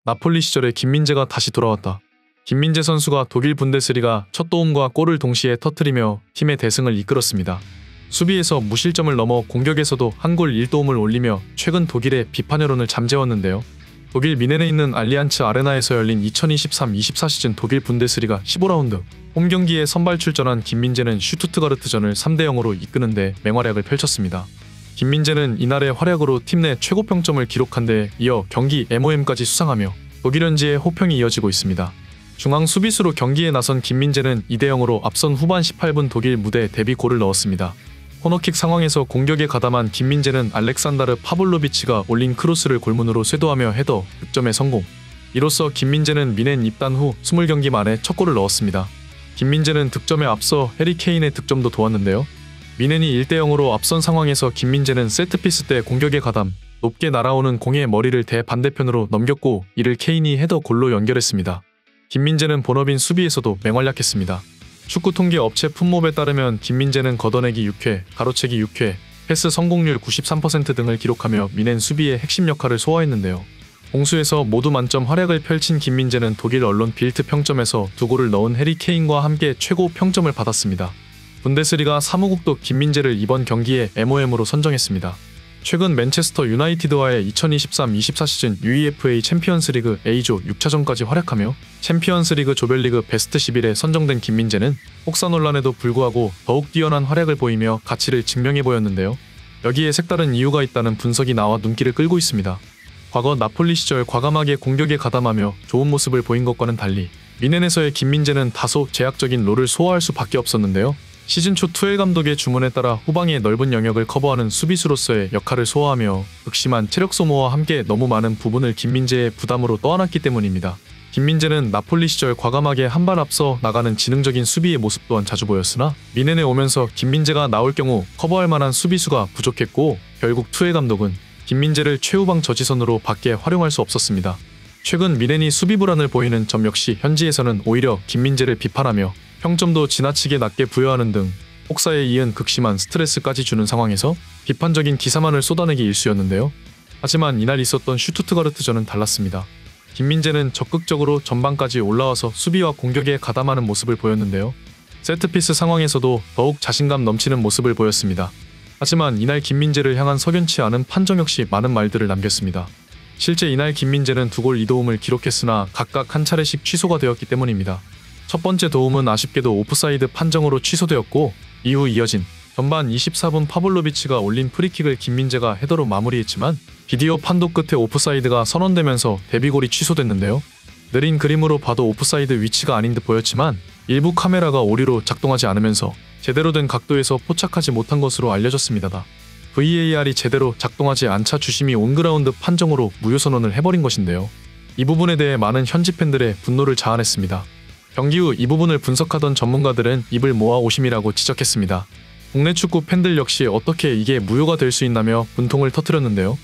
나폴리 시절에 김민재가 다시 돌아왔다. 김민재 선수가 독일 분데스리가 첫 도움과 골을 동시에 터뜨리며 팀의 대승을 이끌었습니다. 수비에서 무실점을 넘어 공격에서도 한 골 1도움을 올리며 최근 독일의 비판 여론을 잠재웠는데요. 독일 미넨에 있는 알리안츠 아레나에서 열린 2023-24 시즌 독일 분데스리가 15라운드 홈 경기에 선발 출전한 김민재는 슈투트가르트전을 3대0으로 이끄는 데 맹활약을 펼쳤습니다. 김민재는 이날의 활약으로 팀 내 최고 평점을 기록한 데 이어 경기 MOM까지 수상하며 독일 현지의 호평이 이어지고 있습니다. 중앙 수비수로 경기에 나선 김민재는 2대0으로 앞선 후반 18분 독일 무대 데뷔골을 넣었습니다. 코너킥 상황에서 공격에 가담한 김민재는 알렉산다르 파블로비치가 올린 크로스를 골문으로 쇄도하며 헤더 득점에 성공. 이로써 김민재는 미넨 입단 후 20경기 만에 첫 골을 넣었습니다. 김민재는 득점에 앞서 해리 케인의 득점도 도왔는데요. 미넨이 1대0으로 앞선 상황에서 김민재는 세트피스 때 공격에 가담, 높게 날아오는 공의 머리를 대반대편으로 넘겼고 이를 케인이 헤더 골로 연결했습니다. 김민재는 본업인 수비에서도 맹활약했습니다. 축구 통계 업체 풋몹에 따르면 김민재는 걷어내기 6회, 가로채기 6회, 패스 성공률 93% 등을 기록하며 미넨 수비의 핵심 역할을 소화했는데요. 공수에서 모두 만점 활약을 펼친 김민재는 독일 언론 빌트 평점에서 2골을 넣은 해리 케인과 함께 최고 평점을 받았습니다. 분데스리가 사무국도 김민재를 이번 경기에 MOM으로 선정했습니다. 최근 맨체스터 유나이티드와의 2023-24 시즌 UEFA 챔피언스리그 A조 6차전까지 활약하며 챔피언스리그 조별리그 베스트 11에 선정된 김민재는 혹사 논란에도 불구하고 더욱 뛰어난 활약을 보이며 가치를 증명해 보였는데요. 여기에 색다른 이유가 있다는 분석이 나와 눈길을 끌고 있습니다. 과거 나폴리 시절 과감하게 공격에 가담하며 좋은 모습을 보인 것과는 달리 미넨에서의 김민재는 다소 제약적인 롤을 소화할 수밖에 없었는데요. 시즌 초 투엘 감독의 주문에 따라 후방의 넓은 영역을 커버하는 수비수로서의 역할을 소화하며 극심한 체력 소모와 함께 너무 많은 부분을 김민재의 부담으로 떠안았기 때문입니다. 김민재는 나폴리 시절 과감하게 한 발 앞서 나가는 지능적인 수비의 모습 또한 자주 보였으나 미넨에 오면서 김민재가 나올 경우 커버할 만한 수비수가 부족했고 결국 투엘 감독은 김민재를 최후방 저지선으로 밖에 활용할 수 없었습니다. 최근 미넨이 수비 불안을 보이는 점 역시 현지에서는 오히려 김민재를 비판하며 평점도 지나치게 낮게 부여하는 등 혹사에 이은 극심한 스트레스까지 주는 상황에서 비판적인 기사만을 쏟아내기 일쑤였는데요. 하지만 이날 있었던 슈투트가르트전은 달랐습니다. 김민재는 적극적으로 전방까지 올라와서 수비와 공격에 가담하는 모습을 보였는데요. 세트피스 상황에서도 더욱 자신감 넘치는 모습을 보였습니다. 하지만 이날 김민재를 향한 석연치 않은 판정 역시 많은 말들을 남겼습니다. 실제 이날 김민재는 2골 2도움을 기록했으나 각각 한 차례씩 취소가 되었기 때문입니다. 첫 번째 도움은 아쉽게도 오프사이드 판정으로 취소되었고 이후 이어진 전반 24분 파블로비치가 올린 프리킥을 김민재가 헤더로 마무리했지만 비디오 판독 끝에 오프사이드가 선언되면서 데뷔골이 취소됐는데요. 느린 그림으로 봐도 오프사이드 위치가 아닌 듯 보였지만 일부 카메라가 오류로 작동하지 않으면서 제대로 된 각도에서 포착하지 못한 것으로 알려졌습니다. VAR이 제대로 작동하지 않자 주심이 온그라운드 판정으로 무효 선언을 해버린 것인데요. 이 부분에 대해 많은 현지 팬들의 분노를 자아냈습니다. 경기 후 이 부분을 분석하던 전문가들은 입을 모아 오심이라고 지적했습니다. 국내 축구 팬들 역시 어떻게 이게 무효가 될 수 있나며 분통을 터뜨렸는데요.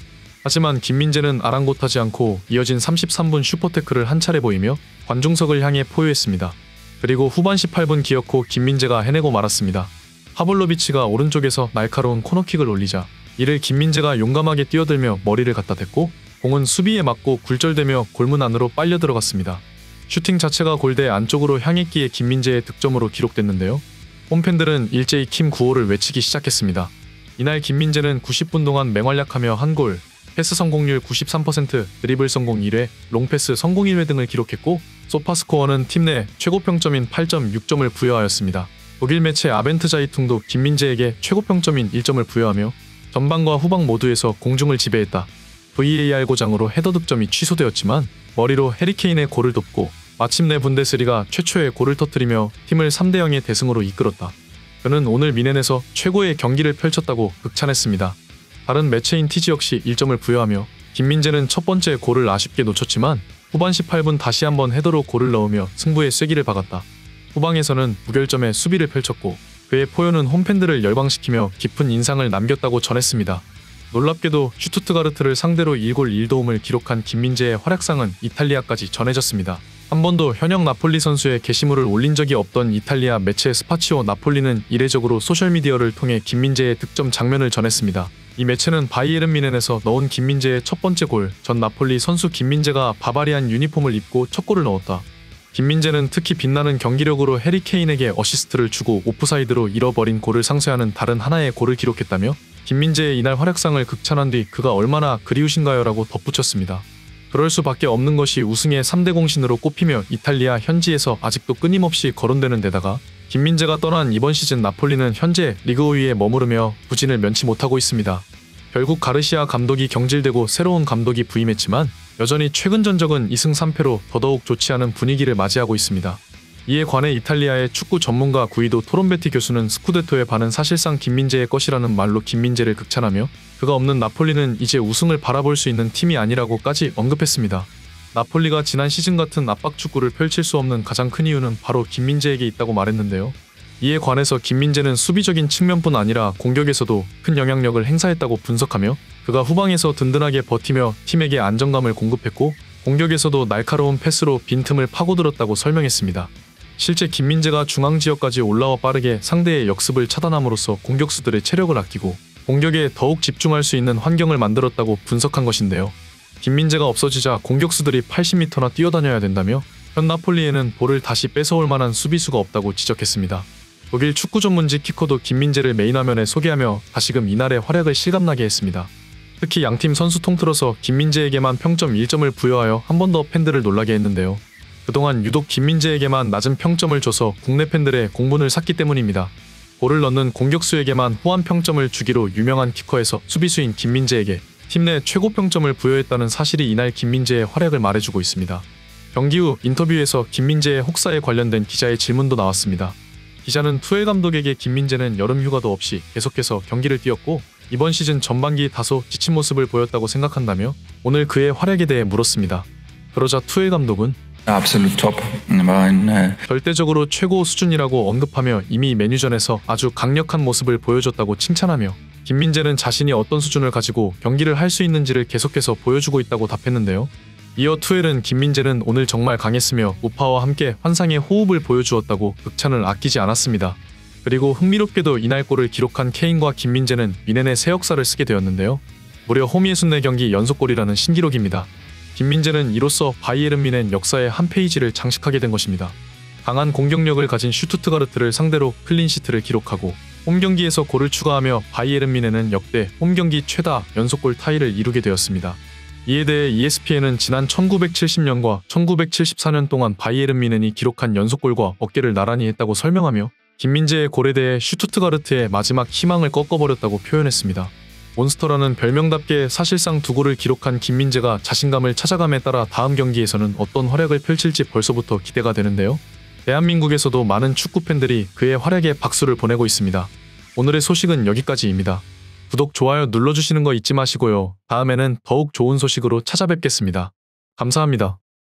하지만 김민재는 아랑곳하지 않고 이어진 33분 슈퍼태클을 한 차례 보이며 관중석을 향해 포효했습니다. 그리고 후반 18분 기어코 김민재가 해내고 말았습니다. 파블로비치가 오른쪽에서 날카로운 코너킥을 올리자 이를 김민재가 용감하게 뛰어들며 머리를 갖다 댔고 공은 수비에 맞고 굴절되며 골문 안으로 빨려 들어갔습니다. 슈팅 자체가 골대 안쪽으로 향했기에 김민재의 득점으로 기록됐는데요. 홈팬들은 일제히 킴 구호를 외치기 시작했습니다. 이날 김민재는 90분 동안 맹활약하며 한 골, 패스 성공률 93%, 드리블 성공 1회, 롱패스 성공 1회 등을 기록했고 소파스코어는 팀 내 최고 평점인 8.6점을 부여하였습니다. 독일 매체 아벤트자이퉁도 김민재에게 최고 평점인 1점을 부여하며 전방과 후방 모두에서 공중을 지배했다. VAR 고장으로 헤더 득점이 취소되었지만 머리로 해리 케인의 골을 돕고 마침내 분데스리가 최초의 골을 터뜨리며 팀을 3대0의 대승으로 이끌었다. 그는 오늘 미넨에서 최고의 경기를 펼쳤다고 극찬했습니다. 다른 매체인 티지 역시 1점을 부여하며 김민재는 첫 번째 골을 아쉽게 놓쳤지만 후반 18분 다시 한번 헤더로 골을 넣으며 승부의 쐐기를 박았다. 후방에서는 무결점의 수비를 펼쳤고 그의 포효는 홈팬들을 열광시키며 깊은 인상을 남겼다고 전했습니다. 놀랍게도 슈투트가르트를 상대로 1골 1도움을 기록한 김민재의 활약상은 이탈리아까지 전해졌습니다. 한 번도 현역 나폴리 선수의 게시물을 올린 적이 없던 이탈리아 매체 스파치오 나폴리는 이례적으로 소셜미디어를 통해 김민재의 득점 장면을 전했습니다. 이 매체는 바이에른 뮌헨에서 넣은 김민재의 첫 번째 골, 전 나폴리 선수 김민재가 바바리안 유니폼을 입고 첫 골을 넣었다. 김민재는 특히 빛나는 경기력으로 해리 케인에게 어시스트를 주고 오프사이드로 잃어버린 골을 상쇄하는 다른 하나의 골을 기록했다며 김민재의 이날 활약상을 극찬한 뒤 그가 얼마나 그리우신가요? 라고 덧붙였습니다. 그럴 수밖에 없는 것이 우승의 3대 공신으로 꼽히며 이탈리아 현지에서 아직도 끊임없이 거론되는 데다가 김민재가 떠난 이번 시즌 나폴리는 현재 리그 5위에 머무르며 부진을 면치 못하고 있습니다. 결국 가르시아 감독이 경질되고 새로운 감독이 부임했지만 여전히 최근 전적은 2승 3패로 더더욱 좋지 않은 분위기를 맞이하고 있습니다. 이에 관해 이탈리아의 축구 전문가 구이도 토론베티 교수는 스쿠데토의 반은 사실상 김민재의 것이라는 말로 김민재를 극찬하며 그가 없는 나폴리는 이제 우승을 바라볼 수 있는 팀이 아니라고까지 언급했습니다. 나폴리가 지난 시즌 같은 압박 축구를 펼칠 수 없는 가장 큰 이유는 바로 김민재에게 있다고 말했는데요. 이에 관해서 김민재는 수비적인 측면뿐 아니라 공격에서도 큰 영향력을 행사했다고 분석하며 그가 후방에서 든든하게 버티며 팀에게 안정감을 공급했고 공격에서도 날카로운 패스로 빈틈을 파고들었다고 설명했습니다. 실제 김민재가 중앙지역까지 올라와 빠르게 상대의 역습을 차단함으로써 공격수들의 체력을 아끼고 공격에 더욱 집중할 수 있는 환경을 만들었다고 분석한 것인데요. 김민재가 없어지자 공격수들이 80m나 뛰어다녀야 된다며 현 나폴리에는 볼을 다시 뺏어올 만한 수비수가 없다고 지적했습니다. 독일 축구 전문지 키커도 김민재를 메인 화면에 소개하며 다시금 이날의 활약을 실감나게 했습니다. 특히 양팀 선수 통틀어서 김민재에게만 평점 1점을 부여하여 한 번 더 팬들을 놀라게 했는데요. 그동안 유독 김민재에게만 낮은 평점을 줘서 국내 팬들의 공분을 샀기 때문입니다. 골을 넣는 공격수에게만 호환 평점을 주기로 유명한 키커에서 수비수인 김민재에게 팀 내 최고 평점을 부여했다는 사실이 이날 김민재의 활약을 말해주고 있습니다. 경기 후 인터뷰에서 김민재의 혹사에 관련된 기자의 질문도 나왔습니다. 기자는 투엘 감독에게 김민재는 여름 휴가도 없이 계속해서 경기를 뛰었고 이번 시즌 전반기 다소 지친 모습을 보였다고 생각한다며 오늘 그의 활약에 대해 물었습니다. 그러자 투엘 감독은 Absolut top. 절대적으로 최고 수준이라고 언급하며 이미 메뉴전에서 아주 강력한 모습을 보여줬다고 칭찬하며 김민재는 자신이 어떤 수준을 가지고 경기를 할 수 있는지를 계속해서 보여주고 있다고 답했는데요. 이어 투엘은 김민재는 오늘 정말 강했으며 우파와 함께 환상의 호흡을 보여주었다고 극찬을 아끼지 않았습니다. 그리고 흥미롭게도 이날 골을 기록한 케인과 김민재는 뮌헨의 새 역사를 쓰게 되었는데요. 무려 홈 64경기 연속골이라는 신기록입니다. 김민재는 이로써 바이에른 뮌헨 역사의 한 페이지를 장식하게 된 것입니다. 강한 공격력을 가진 슈투트가르트를 상대로 클린시트를 기록하고 홈경기에서 골을 추가하며 바이에른 뮌헨은 역대 홈경기 최다 연속골 타이를 이루게 되었습니다. 이에 대해 ESPN은 지난 1970년과 1974년 동안 바이에른 뮌헨이 기록한 연속골과 어깨를 나란히 했다고 설명하며 김민재의 골에 대해 슈투트가르트의 마지막 희망을 꺾어버렸다고 표현했습니다. 몬스터라는 별명답게 사실상 두 골을 기록한 김민재가 자신감을 찾아감에 따라 다음 경기에서는 어떤 활약을 펼칠지 벌써부터 기대가 되는데요. 대한민국에서도 많은 축구팬들이 그의 활약에 박수를 보내고 있습니다. 오늘의 소식은 여기까지입니다. 구독, 좋아요 눌러주시는 거 잊지 마시고요. 다음에는 더욱 좋은 소식으로 찾아뵙겠습니다. 감사합니다.